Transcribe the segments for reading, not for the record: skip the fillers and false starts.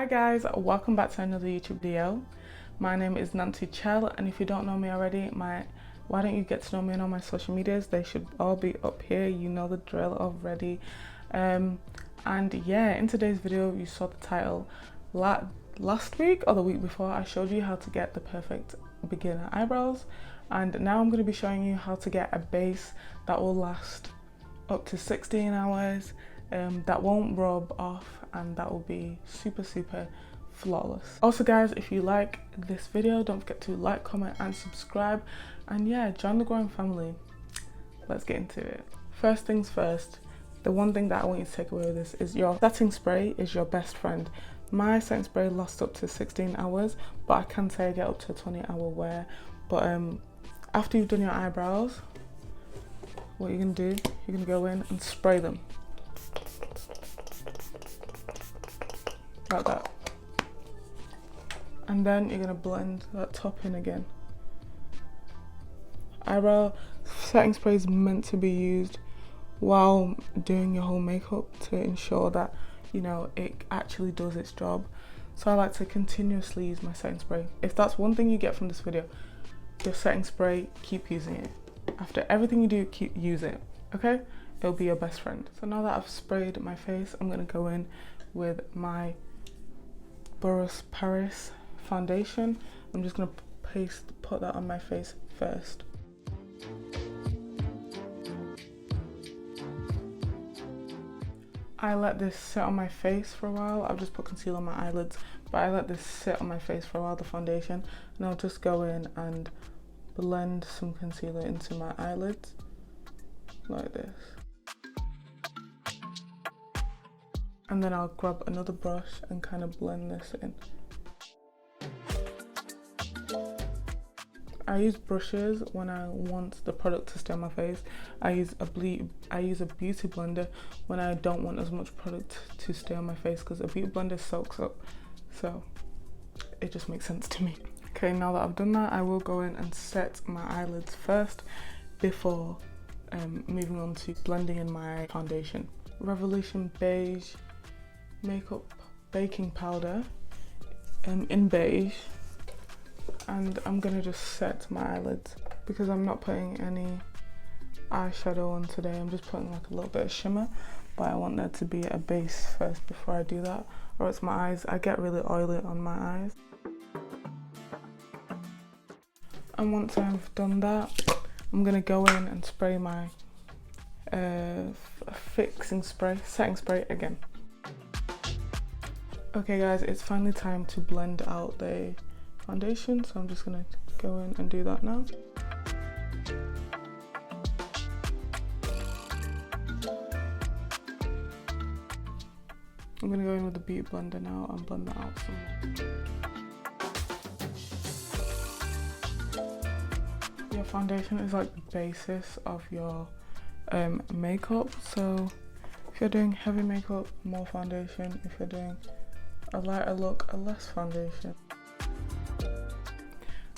Hi guys, welcome back to another YouTube video. My name is Nancychel, and if you don't know me already, why don't you get to know me on all my social medias? They should all be up here, you know the drill already. And yeah, in today's video you saw the title. Last week or the week before I showed you how to get the perfect beginner eyebrows, and now I'm going to be showing you how to get a base that will last up to 16 hours, that won't rub off, and that will be super flawless. Also guys, if you like this video, don't forget to like, comment and subscribe, and yeah, join the growing family. Let's get into it. First things first, the one thing that I want you to take away with this is your setting spray is your best friend. My setting spray lasts up to 16 hours, but I can say I get up to a 20-hour wear. But after you've done your eyebrows, what you're gonna do, you're gonna go in and spray them like that, and then you're gonna blend that top in again. Eyebrow setting spray is meant to be used while doing your whole makeup to ensure that, you know, it actually does its job. So I like to continuously use my setting spray. If that's one thing you get from this video, your setting spray, keep using it. After everything you do, keep use it, okay? It'll be your best friend. So now that I've sprayed my face, I'm gonna go in with my Paris foundation. I'm just gonna put that on my face first. I let this sit on my face for a while. I've just put concealer on my eyelids, but I let this sit on my face for a while, the foundation, and I'll just go in and blend some concealer into my eyelids like this. And then I'll grab another brush and kind of blend this in. I use brushes when I want the product to stay on my face. I use a beauty blender when I don't want as much product to stay on my face, because a beauty blender soaks up, so it just makes sense to me. Okay, now that I've done that, I will go in and set my eyelids first before moving on to blending in my foundation. Revolution Beige makeup baking powder in beige, and I'm gonna just set my eyelids because I'm not putting any eyeshadow on today. I'm just putting like a little bit of shimmer, but I want there to be a base first before I do that, or it's my eyes. I get really oily on my eyes. And once I've done that, I'm gonna go in and spray my setting spray again. Okay guys, it's finally time to blend out the foundation, so I'm just gonna go in and do that now. I'm gonna go in with the beauty blender now and blend that out some more. Your foundation is like the basis of your makeup, so if you're doing heavy makeup, more foundation. If you're doing a lighter look, a less foundation.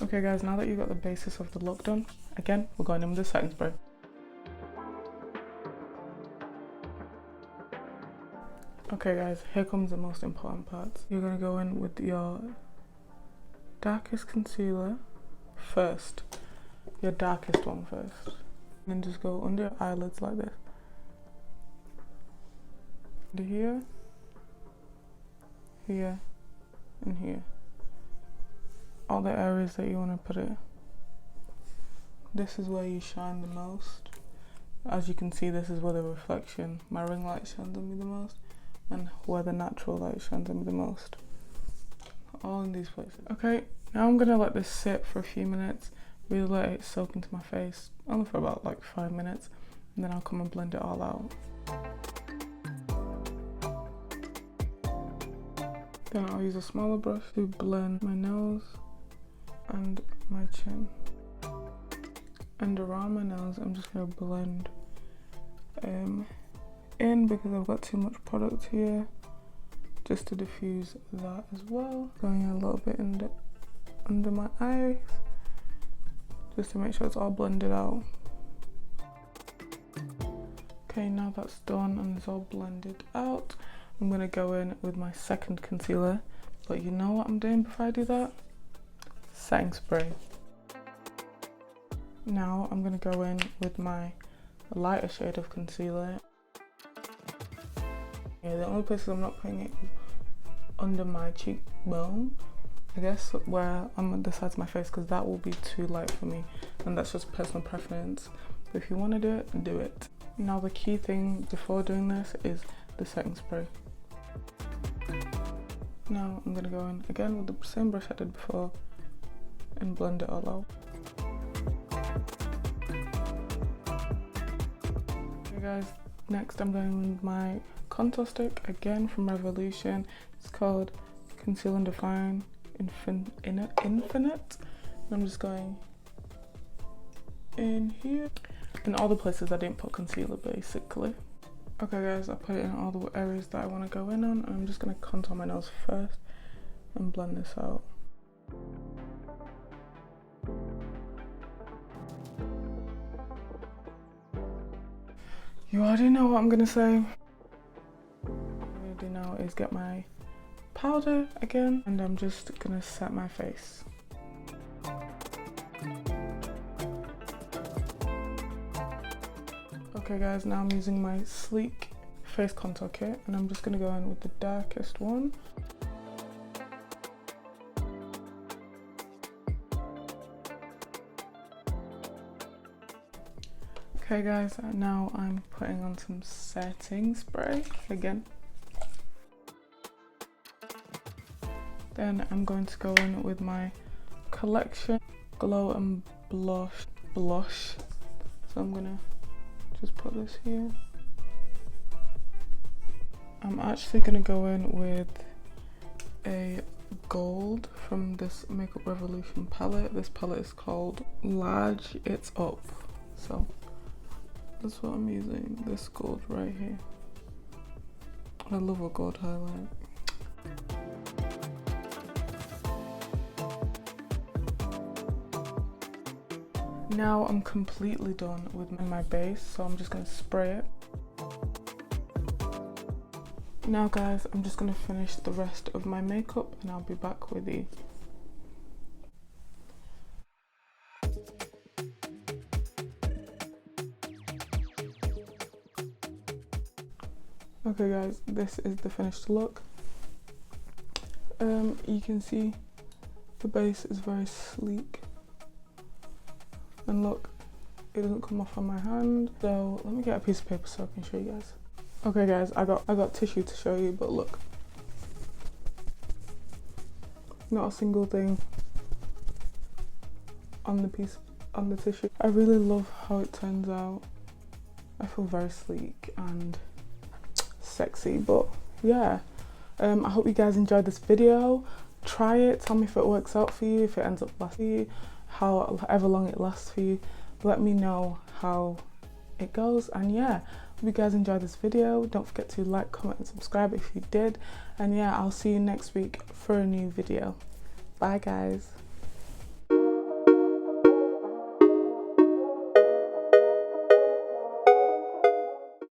Okay guys, now that you've got the basis of the look done, again, we're going in with the setting spray. Okay guys, here comes the most important part. You're gonna go in with your darkest concealer first. Your darkest one first. And then just go under your eyelids like this. Under here, here, and here. All the areas that you want to put it. This is where you shine the most. As you can see, this is where the reflection, my ring light shines on me the most, and where the natural light shines on me the most. All in these places. Okay, now I'm gonna let this sit for a few minutes, really let it soak into my face, only for about like 5 minutes, and then I'll come and blend it all out. Then I'll use a smaller brush to blend my nose and my chin. And around my nose, I'm just gonna blend in because I've got too much product here, just to diffuse that as well. Going in a little bit under my eyes, just to make sure it's all blended out. Okay, now that's done and it's all blended out, I'm gonna go in with my second concealer, But you know what I'm doing before I do that? Setting spray. Now I'm going to go in with my lighter shade of concealer. Yeah, the only places I'm not putting it is under my cheekbone, I guess, where I'm on the sides of my face, because that will be too light for me, and that's just personal preference. But if you want to do it, do it. Now the key thing before doing this is the setting spray. Now I'm going to go in again with the same brush I did before and blend it all out. Okay guys, next I'm going with my contour stick, again from Revolution. It's called Conceal and Define Infinite. And I'm just going in here, in all the places I didn't put concealer basically. Okay guys, I put it in all the areas that I want to go in on, and I'm just going to contour my nose first and blend this out. You already know what I'm going to say. What I'm going to do now is get my powder again, and I'm just going to set my face. Okay guys, now I'm using my Sleek face contour kit, and I'm just going to go in with the darkest one. Okay guys, now I'm putting on some setting spray again. Then I'm going to go in with my Collection Glow and Blush. So I'm gonna just put this here. I'm actually gonna go in with a gold from this Makeup Revolution palette. This palette is called Large It's Up. So that's what I'm using, this gold right here. I love a gold highlight. Now I'm completely done with my base, so I'm just going to spray it. Now guys, I'm just going to finish the rest of my makeup and I'll be back with you. Okay guys, this is the finished look. You can see the base is very sleek. And look, it doesn't come off on my hand. So let me get a piece of paper so I can show you guys. Okay guys, I got tissue to show you, but look. Not a single thing on the tissue. I really love how it turns out. I feel very sleek and sexy, but yeah. I hope you guys enjoyed this video. Try it, tell me if it works out for you, if it ends up lasting you, however long it lasts for you. Let me know how it goes, and yeah, hope you guys enjoyed this video. Don't forget to like, comment and subscribe if you did, and yeah, I'll see you next week for a new video. Bye guys.